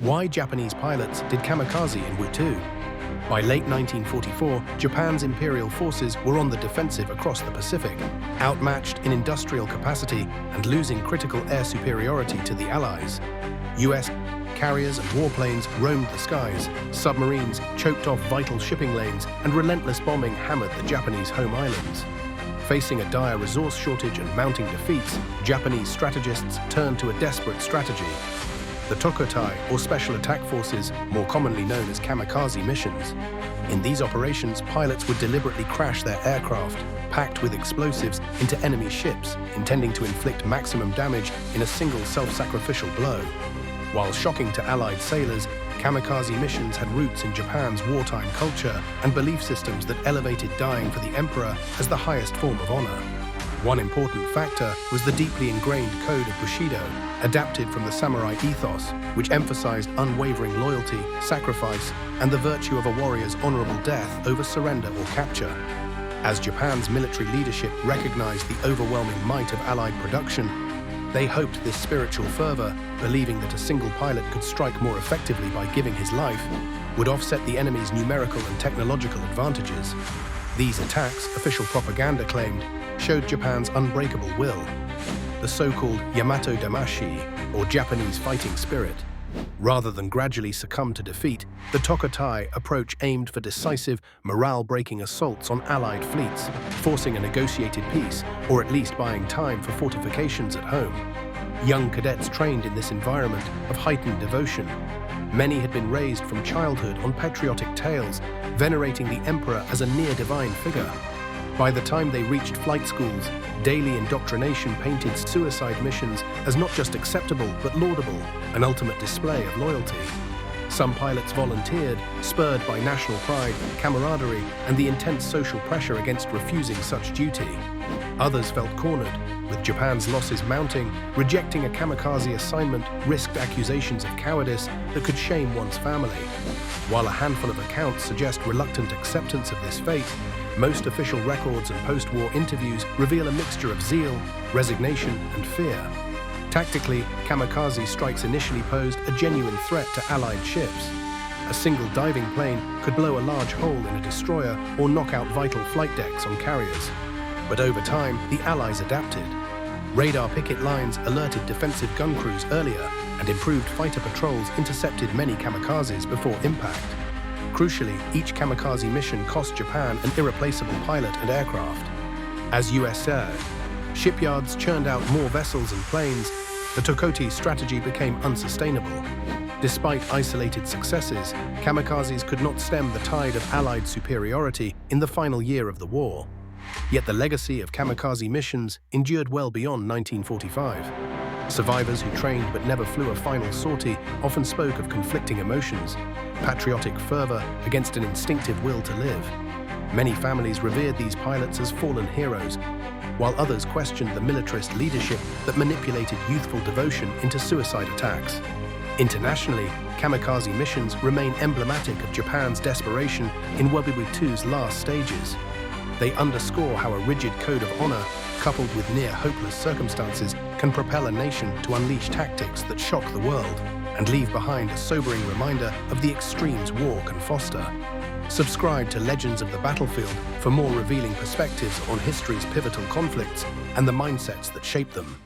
Why Japanese pilots did kamikaze in WWII? By late 1944, Japan's Imperial forces were on the defensive across the Pacific, outmatched in industrial capacity and losing critical air superiority to the Allies. US carriers and warplanes roamed the skies, submarines choked off vital shipping lanes, and relentless bombing hammered the Japanese home islands. Facing a dire resource shortage and mounting defeats, Japanese strategists turned to a desperate strategy: the Tokutai, or Special Attack Forces, more commonly known as kamikaze missions. In these operations, pilots would deliberately crash their aircraft, packed with explosives, into enemy ships, intending to inflict maximum damage in a single self-sacrificial blow. While shocking to Allied sailors, kamikaze missions had roots in Japan's wartime culture and belief systems that elevated dying for the emperor as the highest form of honor. One important factor was the deeply ingrained code of Bushido, adapted from the samurai ethos, which emphasized unwavering loyalty, sacrifice, and the virtue of a warrior's honorable death over surrender or capture. As Japan's military leadership recognized the overwhelming might of Allied production, they hoped this spiritual fervor, believing that a single pilot could strike more effectively by giving his life, would offset the enemy's numerical and technological advantages. These attacks, official propaganda claimed, showed Japan's unbreakable will, the so-called Yamato Damashi, or Japanese fighting spirit. Rather than gradually succumb to defeat, the Tokutai approach aimed for decisive, morale-breaking assaults on Allied fleets, forcing a negotiated peace, or at least buying time for fortifications at home. Young cadets trained in this environment of heightened devotion. Many had been raised from childhood on patriotic tales, venerating the emperor as a near-divine figure. By the time they reached flight schools, daily indoctrination painted suicide missions as not just acceptable but laudable, an ultimate display of loyalty. Some pilots volunteered, spurred by national pride, camaraderie, and the intense social pressure against refusing such duty. Others felt cornered, with Japan's losses mounting. Rejecting a kamikaze assignment risked accusations of cowardice that could shame one's family. While a handful of accounts suggest reluctant acceptance of this fate, most official records and post-war interviews reveal a mixture of zeal, resignation, and fear. Tactically, kamikaze strikes initially posed a genuine threat to Allied ships. A single diving plane could blow a large hole in a destroyer or knock out vital flight decks on carriers. But over time, the Allies adapted. Radar picket lines alerted defensive gun crews earlier, and improved fighter patrols intercepted many kamikazes before impact. Crucially, each kamikaze mission cost Japan an irreplaceable pilot and aircraft. As US shipyards churned out more vessels and planes, the Tokutai strategy became unsustainable. Despite isolated successes, kamikazes could not stem the tide of Allied superiority in the final year of the war. Yet the legacy of kamikaze missions endured well beyond 1945. Survivors who trained but never flew a final sortie often spoke of conflicting emotions, patriotic fervor against an instinctive will to live. Many families revered these pilots as fallen heroes, while others questioned the militarist leadership that manipulated youthful devotion into suicide attacks. Internationally, kamikaze missions remain emblematic of Japan's desperation in WWII's last stages. They underscore how a rigid code of honor, coupled with near-hopeless circumstances, can propel a nation to unleash tactics that shock the world and leave behind a sobering reminder of the extremes war can foster. Subscribe to Legends of the Battlefield for more revealing perspectives on history's pivotal conflicts and the mindsets that shape them.